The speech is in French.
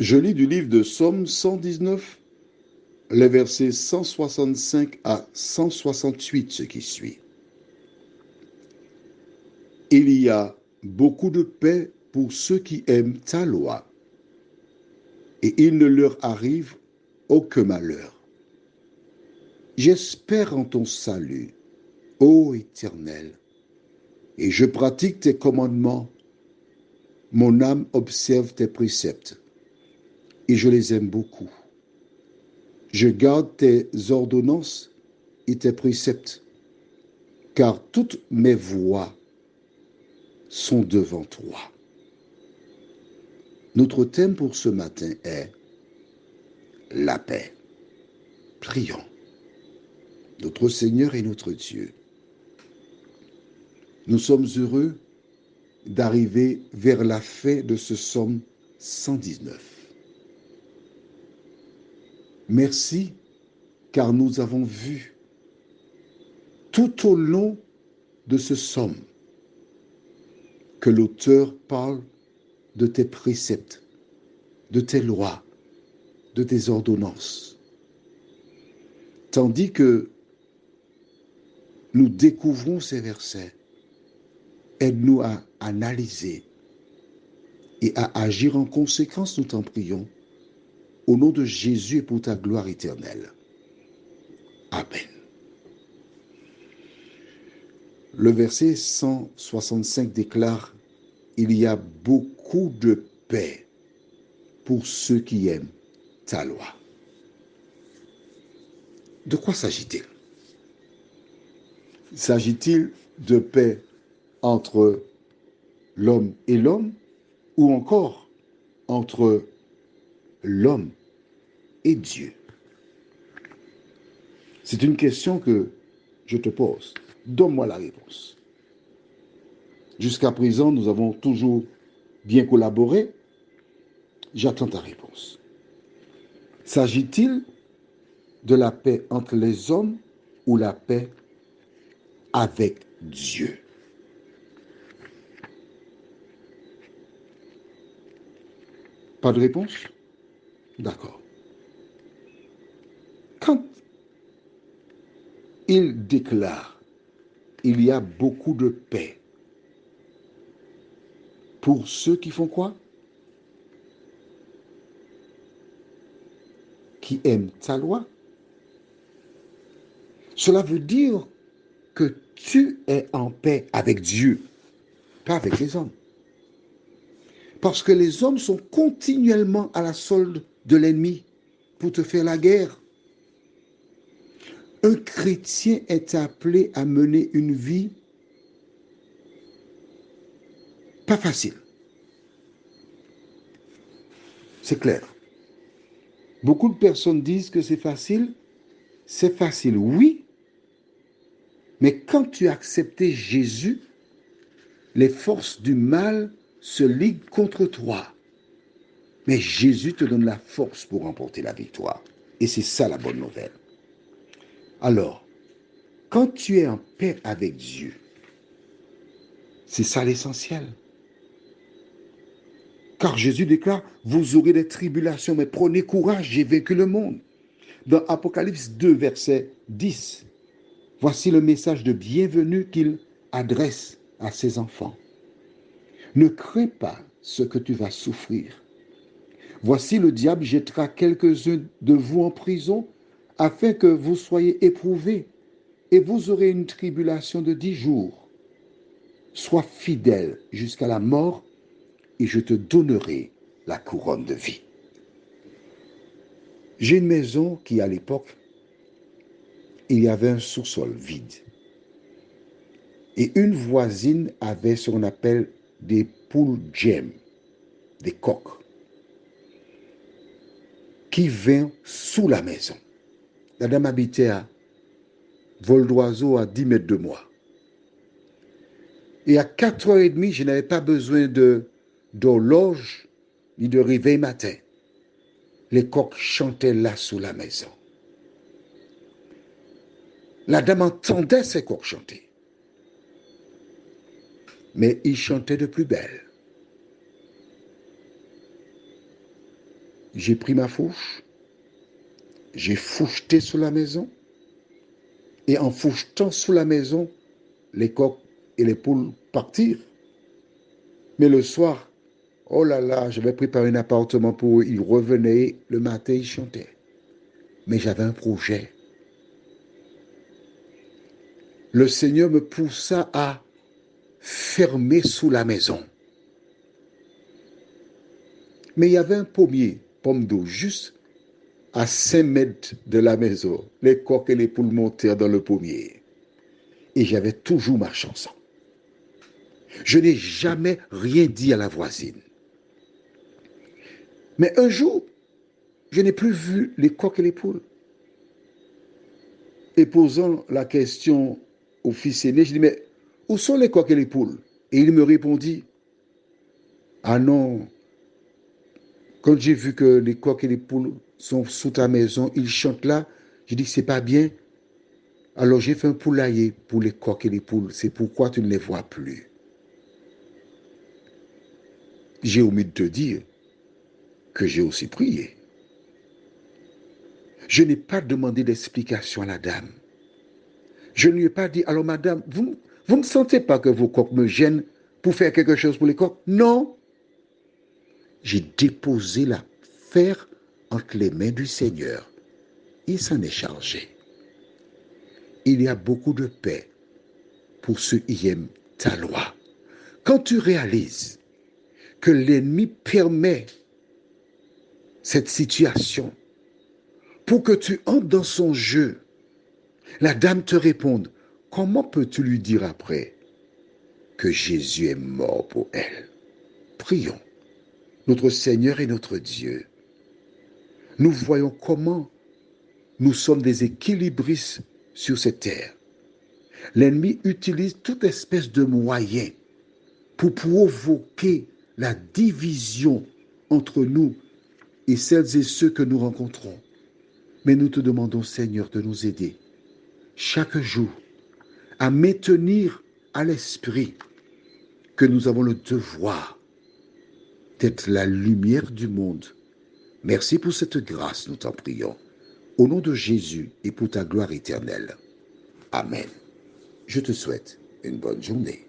Je lis du livre de Psaume 119, les versets 165 à 168, ce qui suit. Il y a beaucoup de paix pour ceux qui aiment ta loi, et il ne leur arrive aucun malheur. J'espère en ton salut, ô Éternel, et je pratique tes commandements. Mon âme observe tes préceptes, et je les aime beaucoup. Je garde tes ordonnances et tes préceptes, car toutes mes voies sont devant toi. Notre thème pour ce matin est la paix. Prions. Notre Seigneur et notre Dieu, nous sommes heureux d'arriver vers la fin de ce psaume 119. Merci, car nous avons vu tout au long de ce psaume que l'auteur parle de tes préceptes, de tes lois, de tes ordonnances. Tandis que nous découvrons ces versets, aide-nous à analyser et à agir en conséquence, nous t'en prions, au nom de Jésus et pour ta gloire éternelle. Amen. Le verset 165 déclare: il y a beaucoup de paix pour ceux qui aiment ta loi. De quoi s'agit-il? S'agit-il de paix entre l'homme et l'homme, ou encore entre l'homme et Dieu? C'est une question que je te pose. Donne-moi la réponse. Jusqu'à présent, nous avons toujours bien collaboré. J'attends ta réponse. S'agit-il de la paix entre les hommes ou la paix avec Dieu? Pas de réponse? D'accord. Quand il déclare il y a beaucoup de paix pour ceux qui font quoi? Qui aiment ta loi. Cela veut dire que tu es en paix avec Dieu, pas avec les hommes. Parce que les hommes sont continuellement à la solde de l'ennemi pour te faire la guerre. Un chrétien est appelé à mener une vie pas facile. C'est clair. Beaucoup de personnes disent que c'est facile. C'est facile, oui. Mais quand tu as accepté Jésus, les forces du mal se liguent contre toi. Mais Jésus te donne la force pour remporter la victoire. Et c'est ça la bonne nouvelle. Alors, quand tu es en paix avec Dieu, c'est ça l'essentiel. Car Jésus déclare, vous aurez des tribulations, mais prenez courage, j'ai vaincu le monde. Dans Apocalypse 2, verset 10, voici le message de bienvenue qu'il adresse à ses enfants. Ne crains pas ce que tu vas souffrir. Voici le diable jettera quelques-uns de vous en prison afin que vous soyez éprouvés et vous aurez une tribulation de 10 jours. Sois fidèle jusqu'à la mort et je te donnerai la couronne de vie. J'ai une maison qui, à l'époque, il y avait un sous-sol vide. Et une voisine avait ce qu'on appelle des poules gemmes, des coqs, qui vinrent sous la maison. La dame habitait à vol d'oiseau à 10 mètres de moi. Et à 4h30, je n'avais pas besoin d'horloge ni de réveil matin. Les coqs chantaient là sous la maison. La dame entendait ces coqs chanter. Mais ils chantaient de plus belle. J'ai pris ma fourche, j'ai fourcheté sous la maison, et en fourchetant sous la maison, les coqs et les poules partirent. Mais le soir, oh là là, j'avais préparé un appartement pour eux. Ils revenaient, le matin, ils chantaient. Mais j'avais un projet. Le Seigneur me poussa à fermer sous la maison. Mais il y avait un pommier, pomme d'eau, juste à 5 mètres de la maison. Les coqs et les poules montèrent dans le pommier. Et j'avais toujours ma chanson. Je n'ai jamais rien dit à la voisine. Mais un jour, je n'ai plus vu les coqs et les poules. Et posant la question au fils aîné, je dis, mais où sont les coqs et les poules? Et il me répondit, ah non, quand j'ai vu que les coqs et les poules sont sous ta maison, ils chantent là, j'ai dit, c'est pas bien. Alors j'ai fait un poulailler pour les coqs et les poules. C'est pourquoi tu ne les vois plus. J'ai omis de te dire que j'ai aussi prié. Je n'ai pas demandé d'explication à la dame. Je ne lui ai pas dit, alors madame, vous ne sentez pas que vos coqs me gênent pour faire quelque chose pour les coqs? Non. J'ai déposé l'affaire entre les mains du Seigneur. Il s'en est chargé. Il y a beaucoup de paix pour ceux qui aiment ta loi. Quand tu réalises que l'ennemi permet cette situation pour que tu entres dans son jeu, la dame te réponde, comment peux-tu lui dire après que Jésus est mort pour elle? Prions. Notre Seigneur et notre Dieu, nous voyons comment nous sommes des équilibristes sur cette terre. L'ennemi utilise toute espèce de moyens pour provoquer la division entre nous et celles et ceux que nous rencontrons. Mais nous te demandons, Seigneur, de nous aider chaque jour à maintenir à l'esprit que nous avons le devoir d'être la lumière du monde. Merci pour cette grâce, nous t'en prions. Au nom de Jésus et pour ta gloire éternelle. Amen. Je te souhaite une bonne journée.